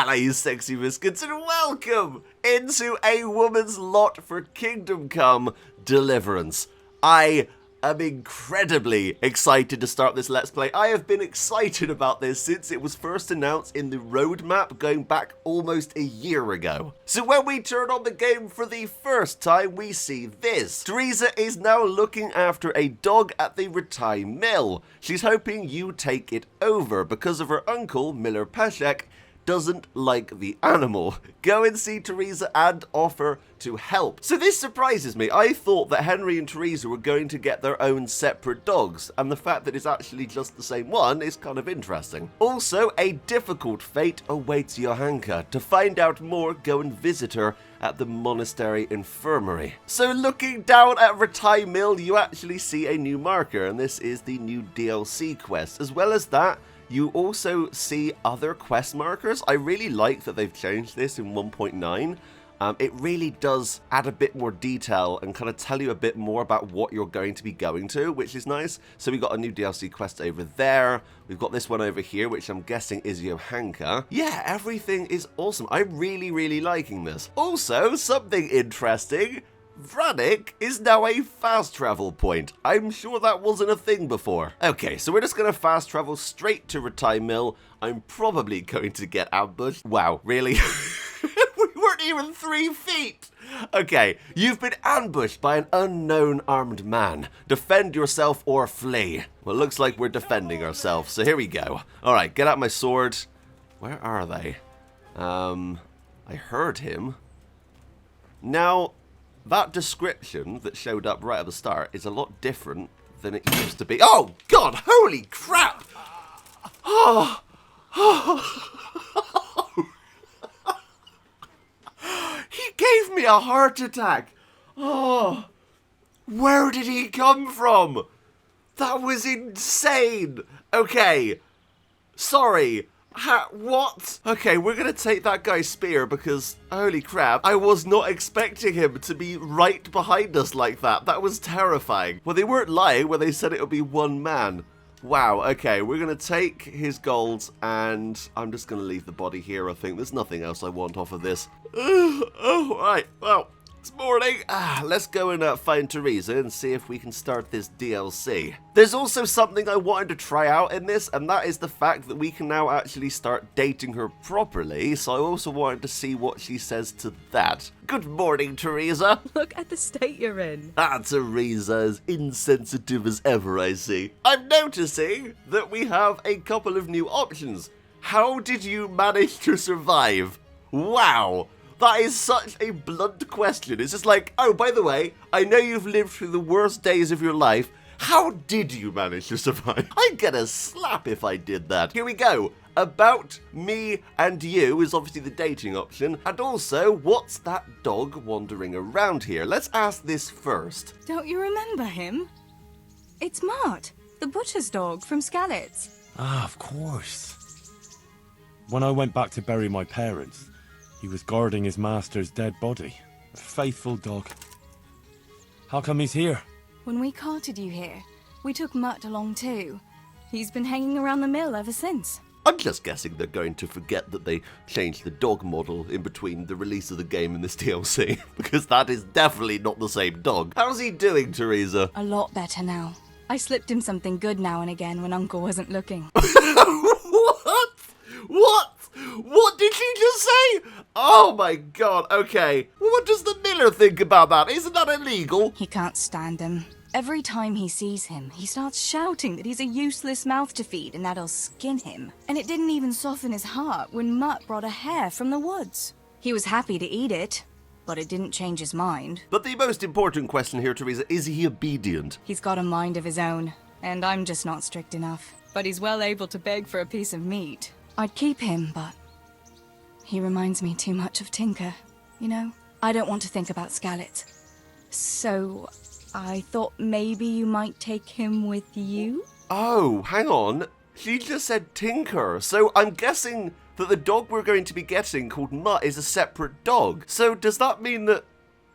Hello, you sexy biscuits, and welcome into A Woman's Lot for Kingdom Come Deliverance. I am incredibly excited to start this Let's Play. I have been excited about this since it was first announced in the roadmap going back almost a year ago. So when we turn on the game for the first time, we see this. Theresa is now looking after a dog at the Retire Mill. She's hoping you take it over because of her uncle, Miller Peshek, doesn't like the animal. Go and see Theresa and offer to help. So this surprises me. I thought that Henry and Theresa were going to get their own separate dogs, and the fact that it's actually just the same one is kind of interesting. Also, a difficult fate awaits Johanka. To find out more, go and visit her at the monastery infirmary. So looking down at Retire Mill, you actually see a new marker, and this is the new DLC quest. As well as that, you also see other quest markers. I really like that they've changed this in 1.9. It really does add a bit more detail and kind of tell you a bit more about what you're going to be going to, which is nice. So we got a new DLC quest over there. We've got this one over here, which I'm guessing is Johanka. Yeah, everything is awesome. I'm really liking this. Also, something interesting. Vranik is now a fast travel point. I'm sure that wasn't a thing before. Okay, so we're just going to fast travel straight to Retire Mill. I'm probably going to get ambushed. Wow, really? We weren't even 3 feet. Okay, you've been ambushed by an unknown armed man. Defend yourself or flee. Well, it looks like we're defending ourselves, so here we go. Alright, get out my sword. Where are they? I heard him. Now, that description that showed up right at the start is a lot different than it used to be. Oh, God, holy crap! Oh, he gave me a heart attack. Oh, where did he come from? That was insane. Okay, sorry. What? Okay, we're gonna take that guy's spear because, holy crap, I was not expecting him to be right behind us like that. That was terrifying. Well, they weren't lying when they said it would be one man. Wow, okay, we're gonna take his gold and I'm just gonna leave the body here, I think. There's nothing else I want off of this. Oh, right, well, it's morning. Let's go and find Theresa and see if we can start this DLC. There's also something I wanted to try out in this, and that is the fact that we can now actually start dating her properly, so I also wanted to see what she says to that. Good morning, Theresa. Look at the state you're in. Theresa, as insensitive as ever, I see. I'm noticing that we have a couple of new options. How did you manage to survive? Wow. That is such a blunt question. It's just like, oh, by the way, I know you've lived through the worst days of your life. How did you manage to survive? I'd get a slap if I did that. Here we go. About me and you is obviously the dating option. And also, what's that dog wandering around here? Let's ask this first. Don't you remember him? It's Mart, the butcher's dog from Skalitz. Ah, of course. When I went back to bury my parents, he was guarding his master's dead body. A faithful dog. How come he's here? When we carted you here, we took Mutt along too. He's been hanging around the mill ever since. I'm just guessing they're going to forget that they changed the dog model in between the release of the game and this DLC, because that is definitely not the same dog. How's he doing, Theresa? A lot better now. I slipped him something good now and again when Uncle wasn't looking. What? What? What did she just say? Oh my God, okay. Well, what does the miller think about that? Isn't that illegal? He can't stand him. Every time he sees him, he starts shouting that he's a useless mouth to feed and that he'll skin him. And it didn't even soften his heart when Mutt brought a hare from the woods. He was happy to eat it, but it didn't change his mind. But the most important question here, Theresa, is he obedient? He's got a mind of his own, and I'm just not strict enough. But he's well able to beg for a piece of meat. I'd keep him, but he reminds me too much of Tinker, you know? I don't want to think about Skalitz. So I thought maybe you might take him with you? Oh, hang on. She just said Tinker, so I'm guessing that the dog we're going to be getting called Mutt is a separate dog. So does that mean that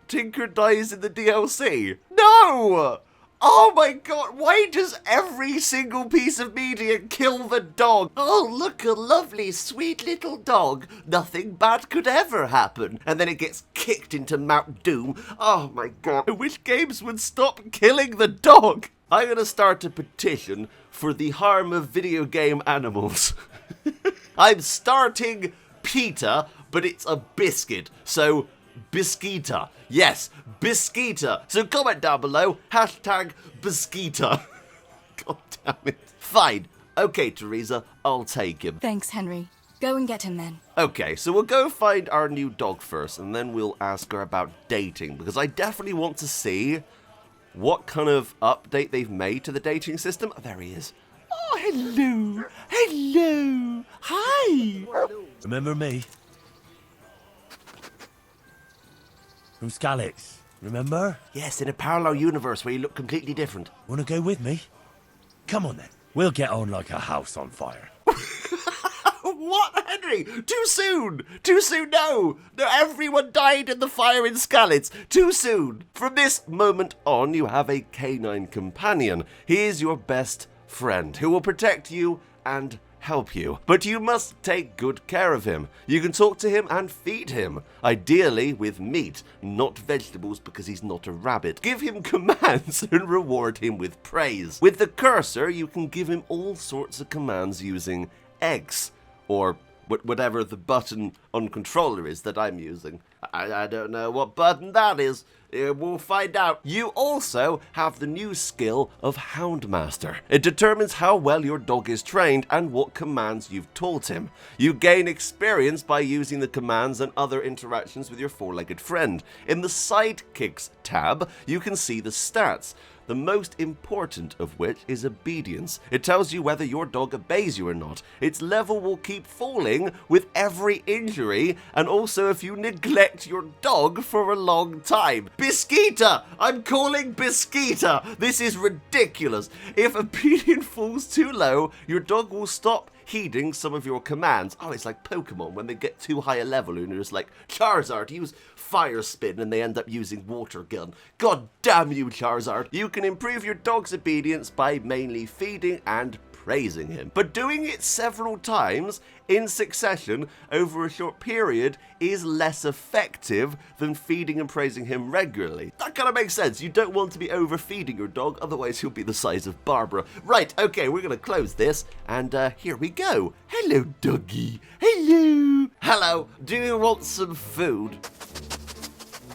Tinker dies in the DLC? No! Oh my god, why does every single piece of media kill the dog? Oh, look, a lovely, sweet little dog. Nothing bad could ever happen. And then it gets kicked into Mount Doom. Oh my god, I wish games would stop killing the dog. I'm gonna start a petition for the harm of video game animals. I'm starting PETA, but it's a biscuit. So, Bisquita. Yes, Bisquita. So comment down below, hashtag Bisquita. God damn it. Fine. Okay, Theresa, I'll take him. Thanks, Henry. Go and get him then. Okay, so we'll go find our new dog first, and then we'll ask her about dating, because I definitely want to see what kind of update they've made to the dating system. Oh, there he is. Oh, hello. Hello. Hi. Remember me? From Skalitz, remember? Yes, in a parallel universe where you look completely different. Wanna go with me? Come on then. We'll get on like a house on fire. What, Henry? Too soon! Too soon, no! No, everyone died in the fire in Skalitz. Too soon! From this moment on, you have a canine companion. He is your best friend who will protect you and help you. But you must take good care of him. You can talk to him and feed him. Ideally with meat, not vegetables because he's not a rabbit. Give him commands and reward him with praise. With the cursor, you can give him all sorts of commands using X, or whatever the button on controller is that I'm using. I don't know what button that is. We'll find out. You also have the new skill of Houndmaster. It determines how well your dog is trained and what commands you've taught him. You gain experience by using the commands and other interactions with your four-legged friend. In the Sidekicks tab, you can see the stats, the most important of which is obedience. It tells you whether your dog obeys you or not. Its level will keep falling with every injury, and also if you neglect your dog for a long time. Bisquita! I'm calling Bisquita! This is ridiculous. If obedience falls too low, your dog will stop heeding some of your commands. Oh, it's like Pokemon when they get too high a level and you're just like, Charizard, use Fire Spin, and they end up using Water Gun. God damn you, Charizard. You can improve your dog's obedience by mainly feeding and praising him. But doing it several times in succession over a short period is less effective than feeding and praising him regularly. That kind of makes sense. You don't want to be overfeeding your dog, otherwise he'll be the size of Barbara. Right, okay, we're going to close this, and here we go. Hello, doggy. Hello. Hello. Do you want some food?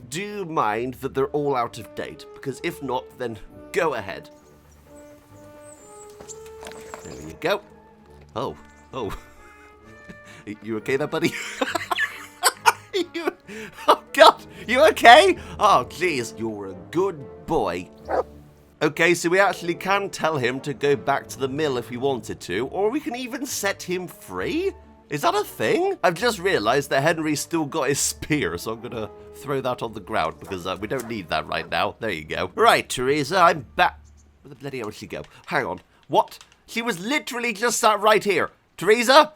Do you mind that they're all out of date? Because if not, then go ahead. There you go. Oh. You okay there, buddy? Oh, God. You okay? Oh, jeez. You're a good boy. Okay, so we actually can tell him to go back to the mill if we wanted to, or we can even set him free? Is that a thing? I've just realised that Henry's still got his spear, so I'm going to throw that on the ground because we don't need that right now. There you go. Right, Theresa, I'm back. Where the bloody hell did she go? Hang on. What? She was literally just sat right here. Theresa?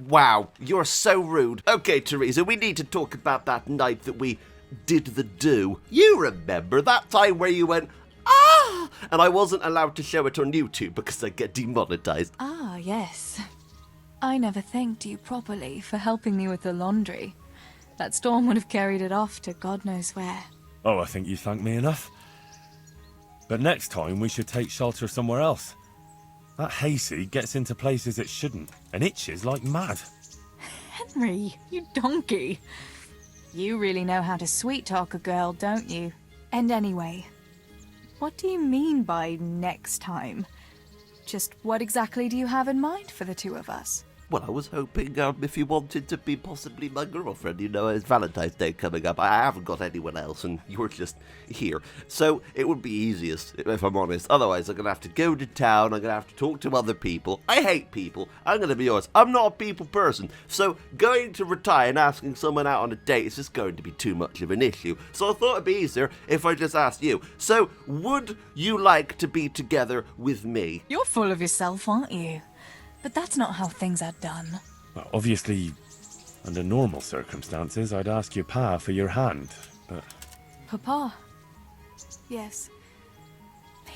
Wow, you're so rude. Okay, Theresa, we need to talk about that night that we did the do. You remember that time where you went, ah, and I wasn't allowed to show it on YouTube because I'd get demonetized. Ah, yes. I never thanked you properly for helping me with the laundry. That storm would have carried it off to God knows where. Oh, I think you thanked me enough. But next time we should take shelter somewhere else. That hayseed gets into places it shouldn't, and itches like mad. Henry, you donkey. You really know how to sweet-talk a girl, don't you? And anyway, what do you mean by next time? Just what exactly do you have in mind for the two of us? Well, I was hoping if you wanted to be possibly my girlfriend, it's Valentine's Day coming up. I haven't got anyone else, and you're just here. So it would be easiest, if I'm honest. Otherwise, I'm going to have to go to town. I'm going to have to talk to other people. I hate people. I'm going to be honest. I'm not a people person. So going to retire and asking someone out on a date is just going to be too much of an issue. So I thought it'd be easier if I just asked you. So would you like to be together with me? You're full of yourself, aren't you? But that's not how things are done. Well, obviously, under normal circumstances, I'd ask your pa for your hand, but... Papa? Yes.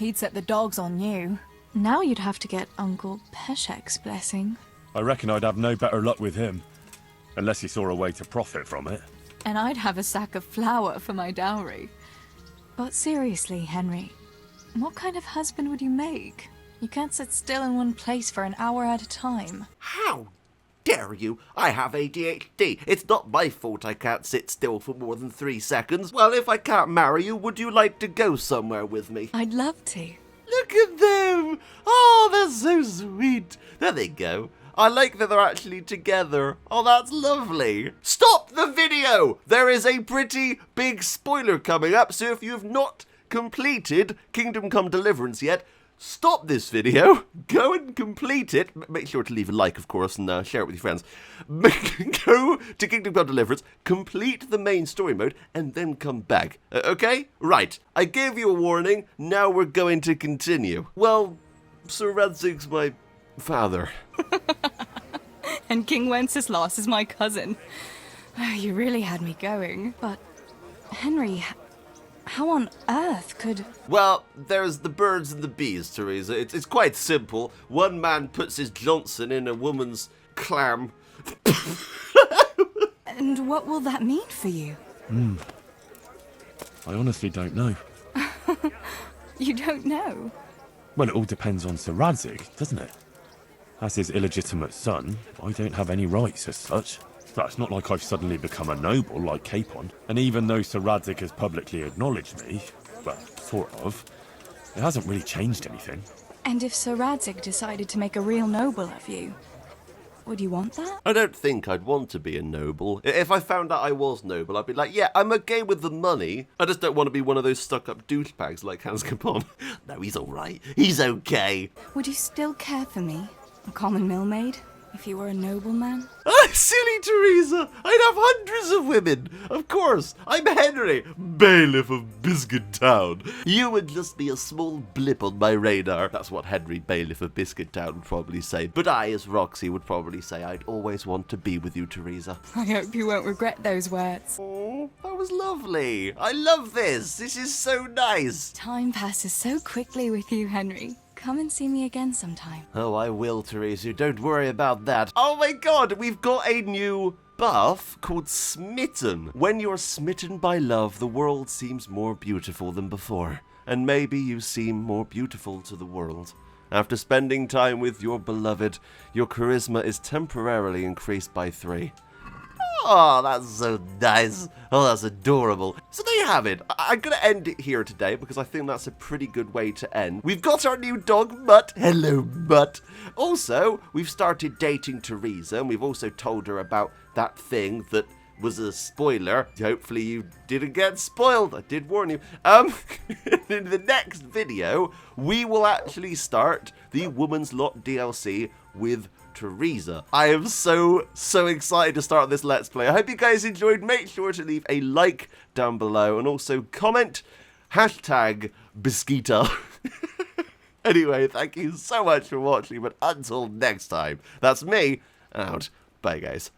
He'd set the dogs on you. Now you'd have to get Uncle Peshek's blessing. I reckon I'd have no better luck with him. Unless he saw a way to profit from it. And I'd have a sack of flour for my dowry. But seriously, Henry, what kind of husband would you make? You can't sit still in one place for an hour at a time. How dare you? I have ADHD. It's not my fault I can't sit still for more than 3 seconds. Well, if I can't marry you, would you like to go somewhere with me? I'd love to. Look at them! Oh, they're so sweet. There they go. I like that they're actually together. Oh, that's lovely. Stop the video! There is a pretty big spoiler coming up, so if you've not completed Kingdom Come Deliverance yet, stop this video, go and complete it. Make sure to leave a like, of course, and share it with your friends. Go to Kingdom Come Deliverance, complete the main story mode, and then come back. Okay? Right. I gave you a warning. Now we're going to continue. Well, Sir Radzig's my father. And King Wenceslas is my cousin. You really had me going. But, Henry, how on earth could... Well, there's the birds and the bees, Theresa. It's quite simple. One man puts his Johnson in a woman's clam. And what will that mean for you? I honestly don't know. You don't know? Well, it all depends on Sir Radzig, doesn't it? As his illegitimate son, I don't have any rights as such. But it's not like I've suddenly become a noble like Capon. And even though Sir Radzig has publicly acknowledged me, well, sort of, it hasn't really changed anything. And if Sir Radzig decided to make a real noble of you, would you want that? I don't think I'd want to be a noble. If I found out I was noble, I'd be like, yeah, I'm okay with the money. I just don't want to be one of those stuck-up douchebags like Hans Capon. No, he's all right. He's okay. Would you still care for me, a common millmaid, if you were a nobleman? Ah, silly Theresa! I'd have hundreds of women! Of course! I'm Henry, bailiff of Biscuit Town. You would just be a small blip on my radar. That's what Henry, bailiff of Biscuit Town, would probably say. But I, as Roxy, would probably say I'd always want to be with you, Theresa. I hope you won't regret those words. Oh, that was lovely. I love this. This is so nice. Time passes so quickly with you, Henry. Come and see me again sometime. Oh, I will, Theresa. Don't worry about that. Oh my god, we've got a new buff called Smitten. When you're smitten by love, the world seems more beautiful than before. And maybe you seem more beautiful to the world. After spending time with your beloved, your charisma is temporarily increased by 3. Oh, that's so nice. Oh, that's adorable. So there you have it. I'm going to end it here today because I think that's a pretty good way to end. We've got our new dog, Mutt. Hello, Mutt. Also, we've started dating Theresa, and we've also told her about that thing that was a spoiler. Hopefully you didn't get spoiled. I did warn you. In the next video, we will actually start the Woman's Lot DLC with Theresa. I am so excited to start this Let's Play. I hope you guys enjoyed. Make sure to leave a like down below and also comment #Bisquita. Anyway, thank you so much for watching, but until next time, that's me out. Bye, guys.